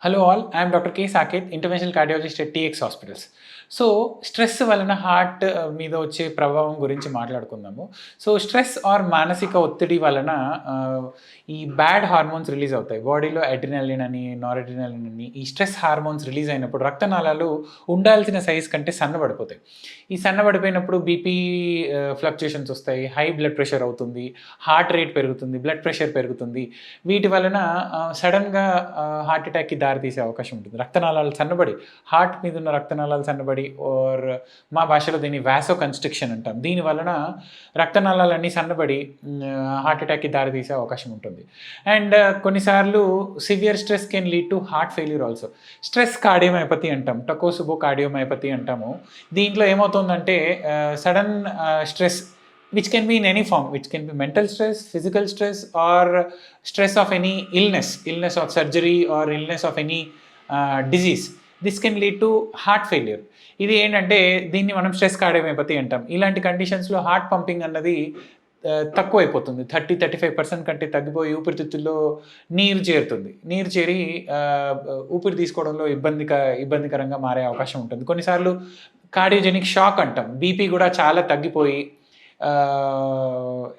Hello all, I am Dr. K. Saket, interventional cardiologist at TX Hospitals. So stress వలన heart మీద వచ్చే ప్రభావం గురించి మాట్లాడుకుందాము. సో స్ట్రెస్ ఆర్ మానసిక ఒత్తిడి వలన ఈ బ్యాడ్ హార్మోన్స్ రిలీజ్ అవుతాయి. బాడీలో అడ్రినలిన్ అని, నారెడ్రినలిన్ అని ఈ స్ట్రెస్ హార్మోన్స్ రిలీజ్ అయినప్పుడు రక్తనాళాలు ఉండాల్సిన సైజ్ కంటే సన్నబడిపోతాయి. ఈ సన్నబడిపోయినప్పుడు బీపీ ఫ్లక్చుయేషన్స్ వస్తాయి, హై బ్లడ్ ప్రెషర్ అవుతుంది, హార్ట్ రేట్ పెరుగుతుంది, బ్లడ్ ప్రెషర్ పెరుగుతుంది. వీటి వలన సడన్గా హార్ట్ అటాక్కి దారితీసే అవకాశం ఉంటుంది. రక్తనాళాలు సన్నబడి, హార్ట్ మీద ఉన్న రక్తనాళాలు సన్నబడి ఓర్ మా భాషలో దీన్ని వాసో కన్స్ట్రిక్షన్ అంటాం. దీని వలన రక్తనాళాలన్నీ సన్నబడి హార్ట్ అటాక్కి దారితీసే అవకాశం ఉంటుంది. అండ్ కొన్నిసార్లు severe stress can lead to heart failure also. Stress cardiomyopathy అంటాం, టకోసుబో కార్డియోమయోపతి అంటాము. దీంట్లో ఏమవుతుందంటే sudden stress which can be in any form, which can be mental stress, physical stress, or stress of any illness of surgery or illness of any disease. This can lead to heart failure. ఇది ఏంటంటే దీన్ని మనం stress cardiomyopathy అంటాం. ఇలాంటి కండిషన్స్లో heart pumping అన్నది తక్కువైపోతుంది. 30-35% కంటే తగ్గిపోయి ఊపిరితిత్తుల్లో నీరు చేరుతుంది. నీరు చేరి ఊపిరి తీసుకోవడంలో ఇబ్బందికరంగా మారే అవకాశం ఉంటుంది. కొన్నిసార్లు కార్డియోజెనిక్ షాక్ అంటాం. బీపీ కూడా చాలా తగ్గిపోయి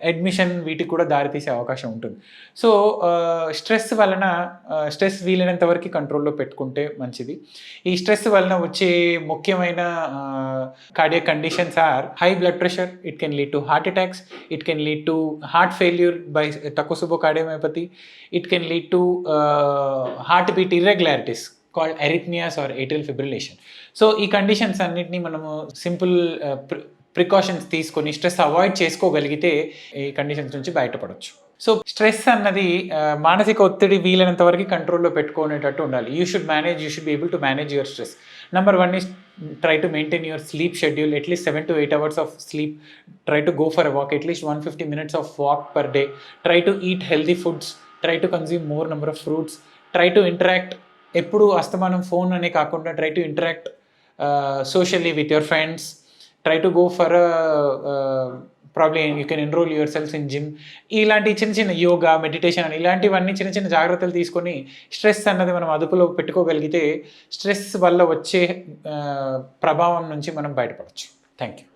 అడ్మిషన్ వీటికి కూడా దారితీసే అవకాశం ఉంటుంది. సో స్ట్రెస్ వలన స్ట్రెస్ వీలైనంత వరకు కంట్రోల్లో పెట్టుకుంటే మంచిది. ఈ స్ట్రెస్ వలన వచ్చే ముఖ్యమైన cardiac conditions or high blood pressure, it can lead to heart attacks, it can lead to heart failure by takotsubo cardiomyopathy, it can lead to heart beat irregularities called arrhythmias or atrial fibrillation. So ఈ conditions అన్నిటినీ మనము simple precautions తీసుకొని stress avoid చేసుకోగలిగితే ఈ conditions నుంచి బయటపడవచ్చు. So stress అన్నది మానసిక ఒత్తిడి వీలైనంత వరకు కంట్రోల్లో పెట్టుకునేటట్టు ఉండాలి. You should be able to manage your stress. Number 1 is try to maintain your sleep schedule, at least 7 to 8 hours of sleep. Try to go for a walk, at least 150 minutes of walk per day. Try to eat healthy foods. Try to consume more number of fruits. Try to interact. ఎప్పుడు అస్తమానం phone అనే కాకుండా try to interact socially with your friends. Try to go for probably you can enroll yourself in gym. ఇలాంటి చిన్న yoga, meditation అని ఇలాంటివన్నీ చిన్న జాగ్రత్తలు తీసుకొని స్ట్రెస్ అన్నది మనం అదుపులో పెట్టుకోగలిగితే స్ట్రెస్ వల్ల వచ్చే ప్రభావం నుంచి మనం బయటపడవచ్చు. Thank you.